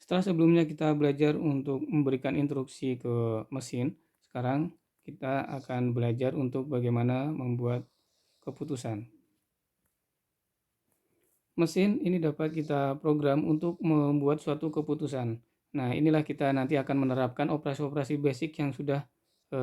Setelah sebelumnya kita belajar untuk memberikan instruksi ke mesin, sekarang kita akan belajar untuk bagaimana membuat keputusan. Mesin ini dapat kita program untuk membuat suatu keputusan. Nah, inilah kita nanti akan menerapkan operasi-operasi basic yang sudah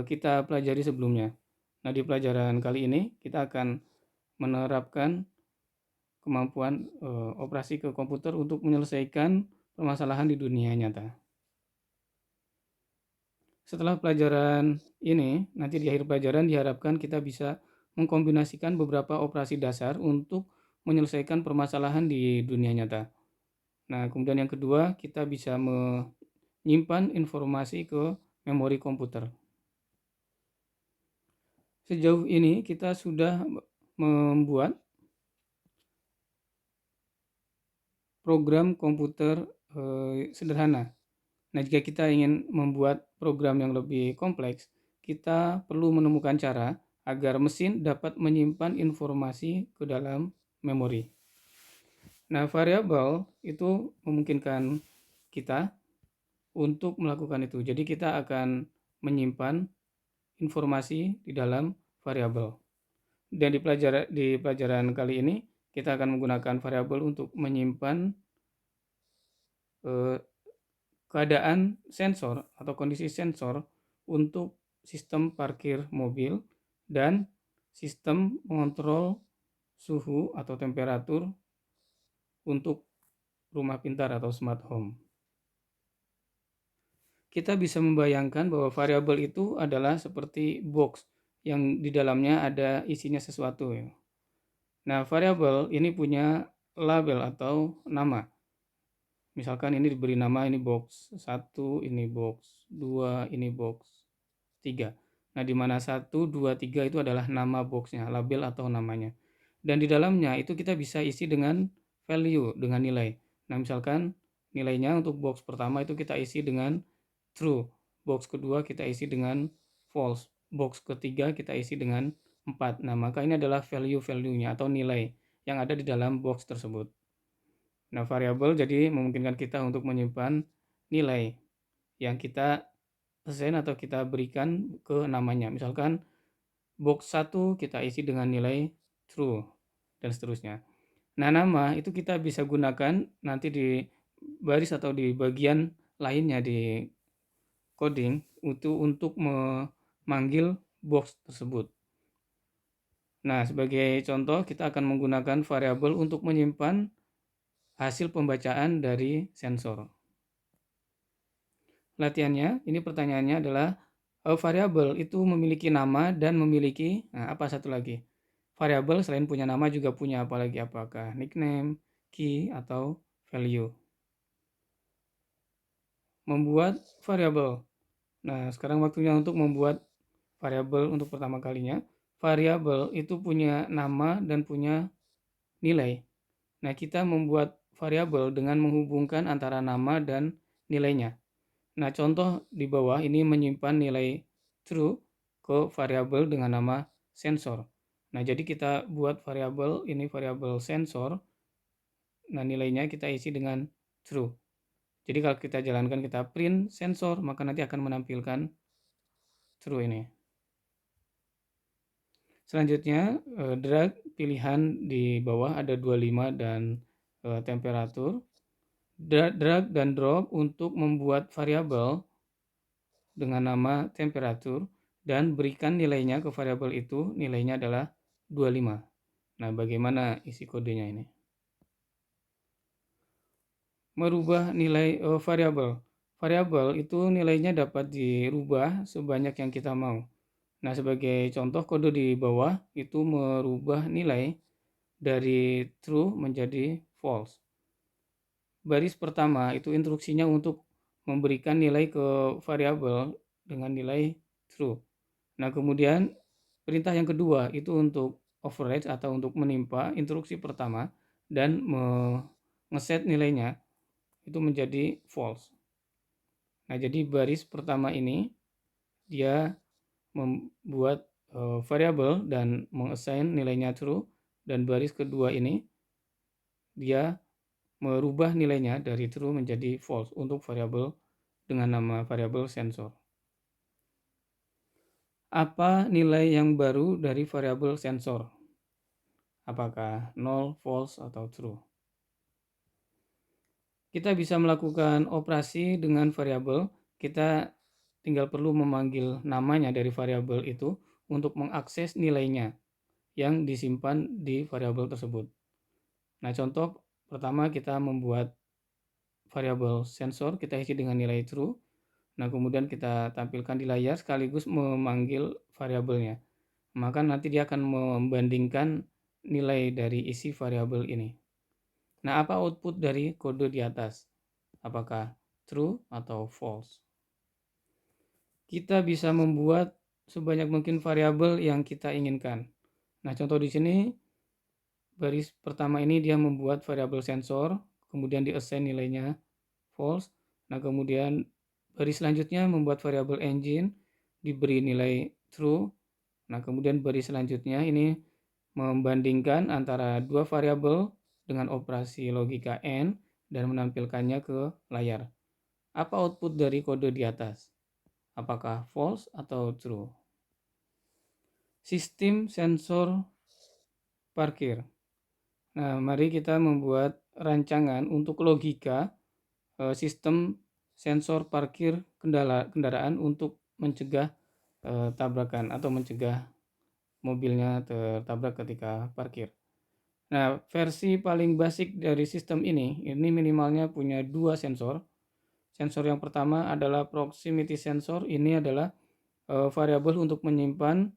kita pelajari sebelumnya. Nah, di pelajaran kali ini kita akan menerapkan kemampuan operasi ke komputer untuk menyelesaikan permasalahan di dunia nyata. Setelah pelajaran ini, nanti di akhir pelajaran diharapkan kita bisa mengkombinasikan beberapa operasi dasar untuk menyelesaikan permasalahan di dunia nyata. Nah, kemudian yang kedua, kita bisa menyimpan informasi ke memori komputer. Sejauh ini kita sudah membuat program komputer sederhana. Nah, jika kita ingin membuat program yang lebih kompleks, kita perlu menemukan cara agar mesin dapat menyimpan informasi ke dalam memori. Nah, variabel itu memungkinkan kita untuk melakukan itu. Jadi kita akan menyimpan informasi di dalam variabel. Dan di pelajaran kali ini kita akan menggunakan variabel untuk menyimpan eh, keadaan sensor atau kondisi sensor untuk sistem parkir mobil dan sistem mengontrol suhu atau temperatur untuk rumah pintar atau smart home. Kita bisa membayangkan bahwa variabel itu adalah seperti box yang di dalamnya ada isinya sesuatu. Nah, variabel ini punya label atau nama. Misalkan ini diberi nama, ini box 1, ini box 2, ini box 3. Nah, di mana 1, 2, 3 itu adalah nama boxnya, label atau namanya. Dan di dalamnya itu kita bisa isi dengan value, dengan nilai. Nah, misalkan nilainya untuk box pertama itu kita isi dengan true. Box kedua kita isi dengan false. Box ketiga kita isi dengan 4. Nah, maka ini adalah value-value-nya atau nilai yang ada di dalam box tersebut. Nah, variabel jadi memungkinkan kita untuk menyimpan nilai yang kita assign atau kita berikan ke namanya. Misalkan box 1 kita isi dengan nilai true dan seterusnya. Nah, nama itu kita bisa gunakan nanti di baris atau di bagian lainnya di coding itu untuk memanggil box tersebut. Nah, sebagai contoh kita akan menggunakan variabel untuk menyimpan hasil pembacaan dari sensor. Latihannya, ini pertanyaannya adalah variabel itu memiliki nama dan memiliki apa satu lagi? Variabel selain punya nama juga punya apa lagi? Apakah nickname, key, atau value? Membuat variabel. Nah, sekarang waktunya untuk membuat variabel untuk pertama kalinya. Variabel itu punya nama dan punya nilai. Nah, kita membuat variabel dengan menghubungkan antara nama dan nilainya. Nah, contoh di bawah ini menyimpan nilai true ke variabel dengan nama sensor. Nah, jadi kita buat variabel ini variabel sensor. Nah, nilainya kita isi dengan true. Jadi kalau kita jalankan kita print sensor, maka nanti akan menampilkan true ini. Selanjutnya, drag pilihan di bawah ada 25 dan temperatur. Drag dan drop untuk membuat variabel dengan nama temperatur dan berikan nilainya ke variabel itu, nilainya adalah 25. Nah, bagaimana isi kodenya ini? Merubah nilai variabel. Variabel itu nilainya dapat dirubah sebanyak yang kita mau. Nah, sebagai contoh kode di bawah itu merubah nilai dari true menjadi false. Baris pertama itu instruksinya untuk memberikan nilai ke variabel dengan nilai true. Nah, kemudian perintah yang kedua itu untuk override atau untuk menimpa instruksi pertama dan ngeset nilainya itu menjadi false. Nah, jadi baris pertama ini dia membuat variabel dan mengassign nilainya true, dan baris kedua ini dia merubah nilainya dari true menjadi false untuk variabel dengan nama variabel sensor. Apa nilai yang baru dari variabel sensor? Apakah 0, false, atau true? Kita bisa melakukan operasi dengan variabel, kita tinggal perlu memanggil namanya dari variabel itu untuk mengakses nilainya yang disimpan di variabel tersebut. Nah, contoh pertama kita membuat variabel sensor, kita isi dengan nilai true. Nah, kemudian kita tampilkan di layar sekaligus memanggil variabelnya. Maka nanti dia akan membandingkan nilai dari isi variabel ini. Nah, apa output dari kode di atas? Apakah true atau false? Kita bisa membuat sebanyak mungkin variabel yang kita inginkan. Nah, contoh di sini baris pertama ini dia membuat variabel sensor, kemudian di-assign nilainya false. Nah, kemudian baris selanjutnya membuat variabel engine, diberi nilai true. Nah, kemudian baris selanjutnya ini membandingkan antara dua variabel dengan operasi logika AND dan menampilkannya ke layar. Apa output dari kode di atas? Apakah false atau true? Sistem sensor parkir. Nah, mari kita membuat rancangan untuk logika sistem sensor parkir kendaraan untuk mencegah tabrakan atau mencegah mobilnya tertabrak ketika parkir. Nah, versi paling basic dari sistem ini minimalnya punya dua sensor. Sensor yang pertama adalah proximity sensor. Ini adalah variabel untuk menyimpan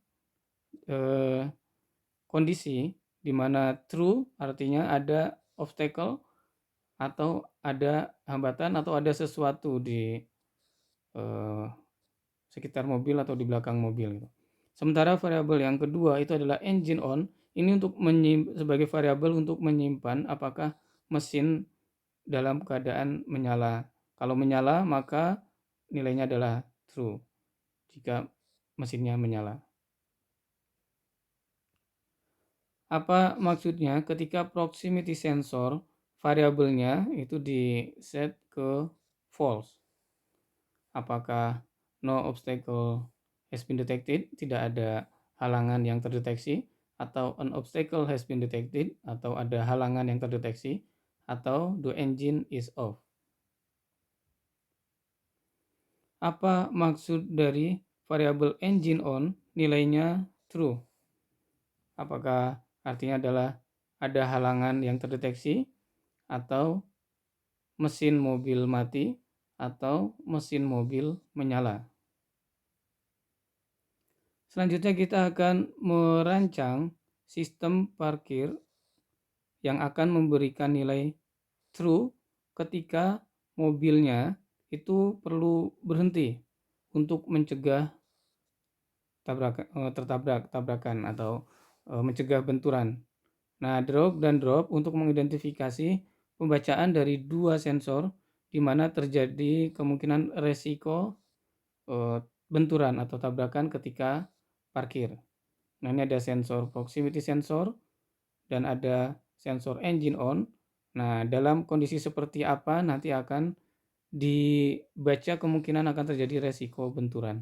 kondisi di mana true artinya ada obstacle atau ada hambatan atau ada sesuatu di eh, sekitar mobil atau di belakang mobil gitu. Sementara variabel yang kedua itu adalah engine on. Ini untuk sebagai variabel untuk menyimpan apakah mesin dalam keadaan menyala. Kalau menyala maka nilainya adalah true jika mesinnya menyala. Apa maksudnya ketika proximity sensor variabelnya itu di set ke false? Apakah no obstacle has been detected, tidak ada halangan yang terdeteksi, atau an obstacle has been detected, atau ada halangan yang terdeteksi, atau the engine is off? Apa maksud dari variabel engine on nilainya true? Apakah artinya adalah ada halangan yang terdeteksi, atau mesin mobil mati, atau mesin mobil menyala? Selanjutnya kita akan merancang sistem parkir yang akan memberikan nilai true ketika mobilnya itu perlu berhenti untuk mencegah tabrakan atau mencegah benturan. Nah, drag dan drop untuk mengidentifikasi pembacaan dari dua sensor di mana terjadi kemungkinan resiko benturan atau tabrakan ketika parkir. Nah, ini ada sensor proximity sensor dan ada sensor engine on. Nah, dalam kondisi seperti apa nanti akan dibaca kemungkinan akan terjadi resiko benturan.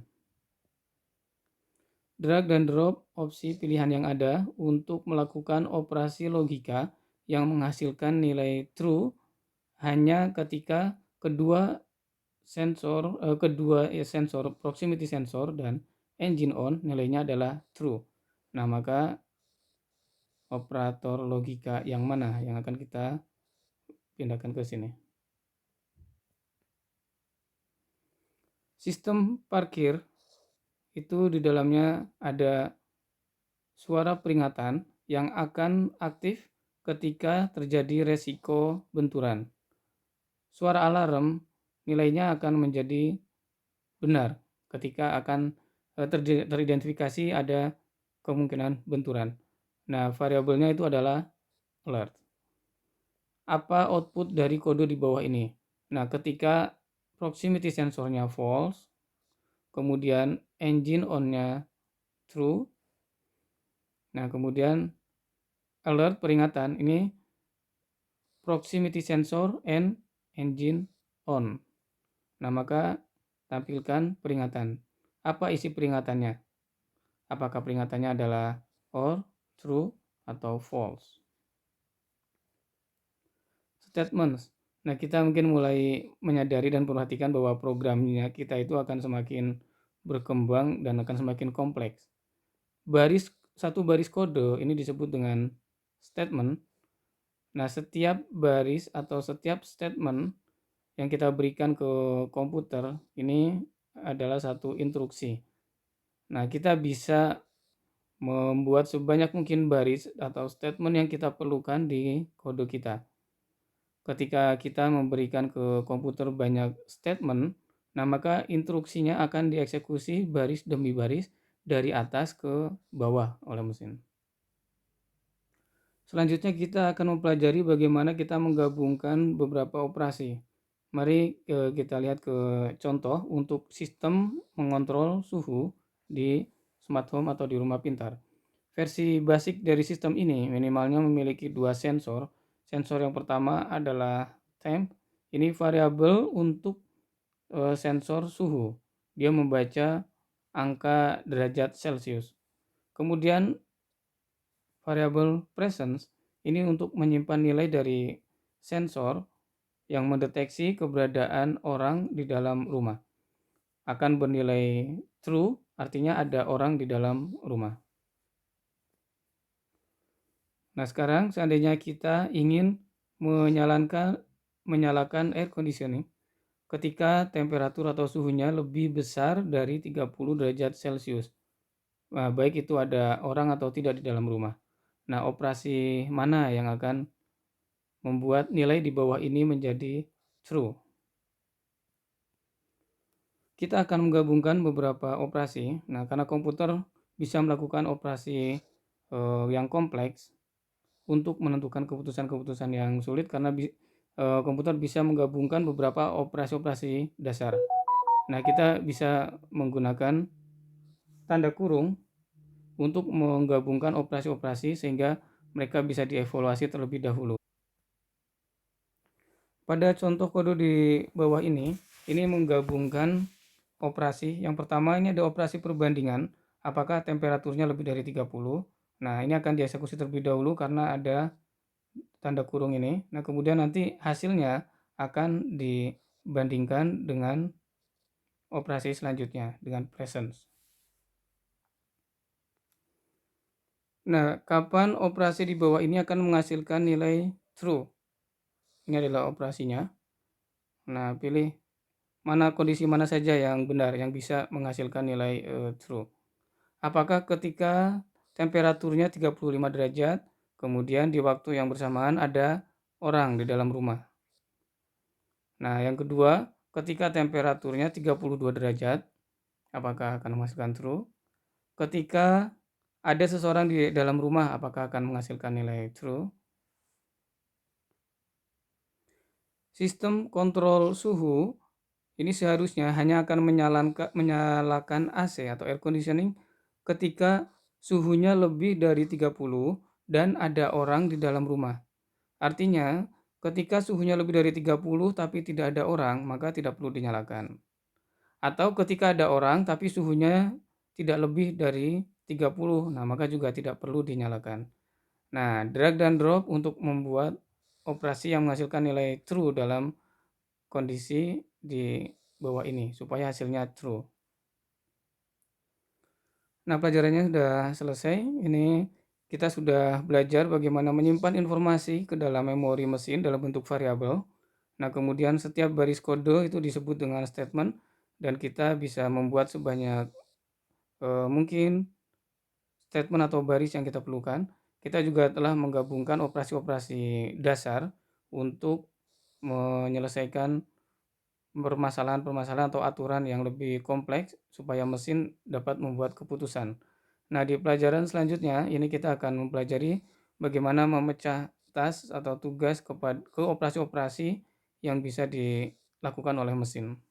Drag dan drop opsi pilihan yang ada untuk melakukan operasi logika yang menghasilkan nilai true hanya ketika kedua sensor proximity sensor dan engine on nilainya adalah true. Nah, maka operator logika yang mana yang akan kita pindahkan ke sini. Sistem parkir itu di dalamnya ada suara peringatan yang akan aktif ketika terjadi resiko benturan. Suara alarm nilainya akan menjadi benar ketika akan teridentifikasi ada kemungkinan benturan. Nah, variabelnya itu adalah alert. Apa output dari kode di bawah ini? Nah, ketika proximity sensornya false, kemudian engine on-nya true, nah kemudian alert peringatan ini proximity sensor and engine on. Nah, maka tampilkan peringatan. Apa isi peringatannya? Apakah peringatannya adalah or, true, atau false? Statements. Nah, kita mungkin mulai menyadari dan perhatikan bahwa programnya kita itu akan semakin berkembang dan akan semakin kompleks. Satu baris kode ini disebut dengan statement. Nah, setiap baris atau setiap statement yang kita berikan ke komputer ini adalah satu instruksi. Nah, kita bisa membuat sebanyak mungkin baris atau statement yang kita perlukan di kode kita. Ketika kita memberikan ke komputer banyak statement, nah maka instruksinya akan dieksekusi baris demi baris dari atas ke bawah oleh mesin. Selanjutnya kita akan mempelajari bagaimana kita menggabungkan beberapa operasi. Mari kita lihat ke contoh untuk sistem mengontrol suhu di smart home atau di rumah pintar. Versi basic dari sistem ini minimalnya memiliki dua sensor. Sensor yang pertama adalah temp. Ini variabel untuk sensor suhu. Dia membaca angka derajat Celcius. Kemudian variabel presence ini untuk menyimpan nilai dari sensor yang mendeteksi keberadaan orang di dalam rumah. Akan bernilai true, artinya ada orang di dalam rumah. Nah, sekarang seandainya kita ingin menyalakan air conditioning ketika temperatur atau suhunya lebih besar dari 30 derajat Celcius. Nah, baik itu ada orang atau tidak di dalam rumah. Nah, operasi mana yang akan membuat nilai di bawah ini menjadi true? Kita akan menggabungkan beberapa operasi. Nah, karena komputer bisa melakukan operasi yang kompleks untuk menentukan keputusan-keputusan yang sulit karena komputer bisa menggabungkan beberapa operasi-operasi dasar. Nah, kita bisa menggunakan tanda kurung untuk menggabungkan operasi-operasi sehingga mereka bisa dievaluasi terlebih dahulu. Pada contoh kode di bawah ini menggabungkan operasi. Yang pertama ini ada operasi perbandingan, apakah temperaturnya lebih dari 30. Nah, ini akan dieksekusi terlebih dahulu karena ada tanda kurung ini. Nah, kemudian nanti hasilnya akan dibandingkan dengan operasi selanjutnya dengan presence. Nah, kapan operasi di bawah ini akan menghasilkan nilai true? Ini adalah operasinya. Nah, pilih kondisi mana saja yang benar yang bisa menghasilkan nilai true. Apakah ketika temperaturnya 35 derajat, kemudian di waktu yang bersamaan ada orang di dalam rumah. Nah, yang kedua, ketika temperaturnya 32 derajat, apakah akan menghasilkan true? Ketika ada seseorang di dalam rumah, apakah akan menghasilkan nilai true? Sistem kontrol suhu ini seharusnya hanya akan menyalakan AC atau air conditioning ketika suhunya lebih dari 30 dan ada orang di dalam rumah. Artinya, ketika suhunya lebih dari 30 tapi tidak ada orang, maka tidak perlu dinyalakan. Atau ketika ada orang tapi suhunya tidak lebih dari 30, nah maka juga tidak perlu dinyalakan. Nah, drag dan drop untuk membuat operasi yang menghasilkan nilai true dalam kondisi di bawah ini supaya hasilnya true. Nah, pelajarannya sudah selesai. Ini kita sudah belajar bagaimana menyimpan informasi ke dalam memori mesin dalam bentuk variabel. Nah, kemudian setiap baris kode itu disebut dengan statement dan kita bisa membuat sebanyak mungkin statement atau baris yang kita perlukan. Kita juga telah menggabungkan operasi-operasi dasar untuk menyelesaikan permasalahan-permasalahan atau aturan yang lebih kompleks supaya mesin dapat membuat keputusan. Nah, di pelajaran selanjutnya ini kita akan mempelajari bagaimana memecah task atau tugas ke operasi-operasi yang bisa dilakukan oleh mesin.